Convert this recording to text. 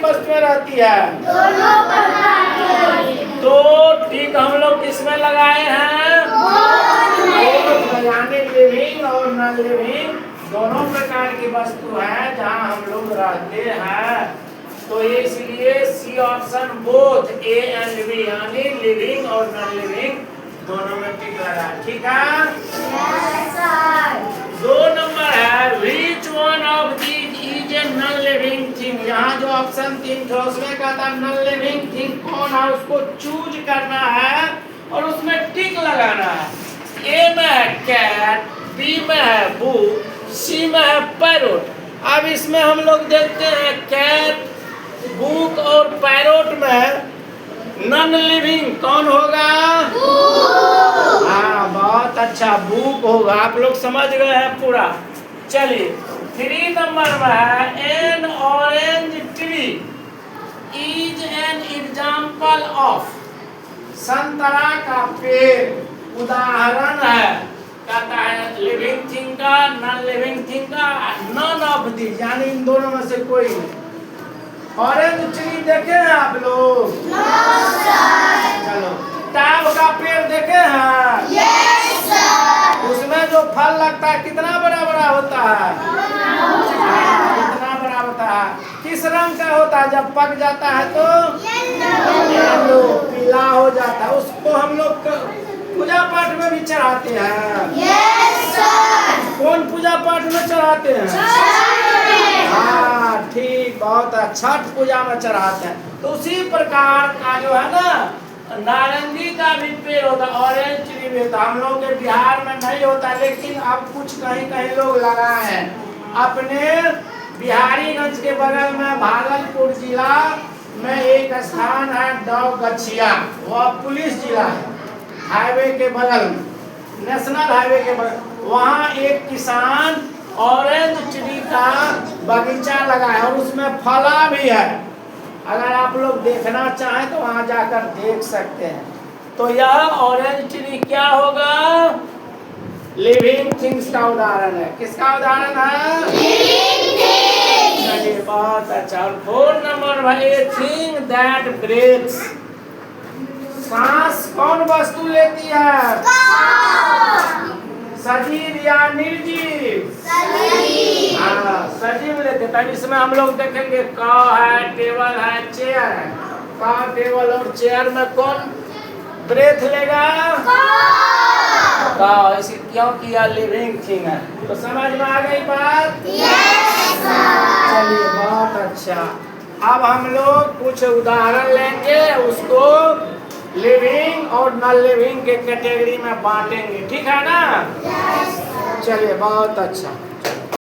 वस्तुएं रहती है? दोनों प्रकार की। तो टिक हम लोग किसमें लगाए हैं? यानी लिविंग और नॉन लिविंग दोनों प्रकार की वस्तु है जहाँ हम लोग रहते हैं। तो इसलिए C option both A and B यानी लिविंग और नॉन लिविंग दोनों में टिक लगा। ठीक है? Yes sir. 2 नंबर है which one of these is a non living thing. यहाँ जो ऑप्शन 3 था उसमें कहता नॉन लिविंग थिंग कौन है उसको चूज करना है और उसमें टिक लगाना है। ए में है कैट, बी में है बुक, सी में है पैरोट। अब इसमें हम लोग देखते हैं कैट, बुक और पैरोट में नॉन लिविंग कौन होगा? हाँ बहुत अच्छा, बुक होगा। आप लोग समझ गए हैं पूरा। चलिए 3 नंबर में है N orange tree is an example of. संतरा का पेड़ उदाहरण है, कहता है लिविंग थिंग का, नॉन लिविंग थिंग का, नॉन ऑफ दिस यानी इन दोनों में से कोई नहीं। ऑरेंज ट्री देखे हैं आप लोग? चलो टाब का पेड़ देखे हैं? Yes sir. उसमें जो फल लगता है कितना बड़ा बड़ा होता है? कितना बड़ा होता है? किस रंग का होता है? जब पक जाता है तो येलो, पीला हो जाता है। उसको हम लोग पूजा पाठ में भी चढ़ाते हैं। Yes sir. कौन पूजा पाठ में चढ़ाते हैं? हाँ ठीक, बहुत अच्छा, छठ पूजा में चढ़ाते हैं। तो उसी प्रकार का जो है ना नारंगी का भी पेड़ होता है, ऑरेंज ट्री भी होता है। हम लोग के बिहार में नहीं होता लेकिन अब कुछ कहीं कहीं लोग लगाए हैं। अपने बिहारीगंज के बगल में भागलपुर जिला में एक स्थान है डौगछिया, वह पुलिस जिला है, हाईवे के बगल में, नेशनल हाईवे के बगल। वहाँ एक किसान ऑरेंज ट्री का बगीचा लगाया और उसमें फला भी है। अगर आप लोग देखना चाहें तो वहाँ जाकर देख सकते हैं। तो यह ऑरेंज ट्री क्या होगा? लिविंग थिंग्स का उदाहरण है। किसका उदाहरण है? Living things. चलिए बहुत अच्छा। और 4 नंबर भाई थिंग दैट ब्रेथ्स। सांस कौन वस्तु लेती है? सजीव या निर्जीव? सजीव। हाँ सजीव लेते हैं। इसमें हम लोग देखेंगे का है, टेबल है, चेयर है। का, टेबल और चेयर में कौन ब्रेथ लेगा? का। इसी क्यों किया? लिविंग थिंग है। तो समझ में आ गई बात? Yes sir. चलिए बहुत अच्छा। अब हम लोग कुछ उदाहरण लेंगे, उसको लिविंग और नॉन लिविंग के कैटेगरी में बांटेंगे। ठीक है ना? Yes sir. चलिए बहुत अच्छा।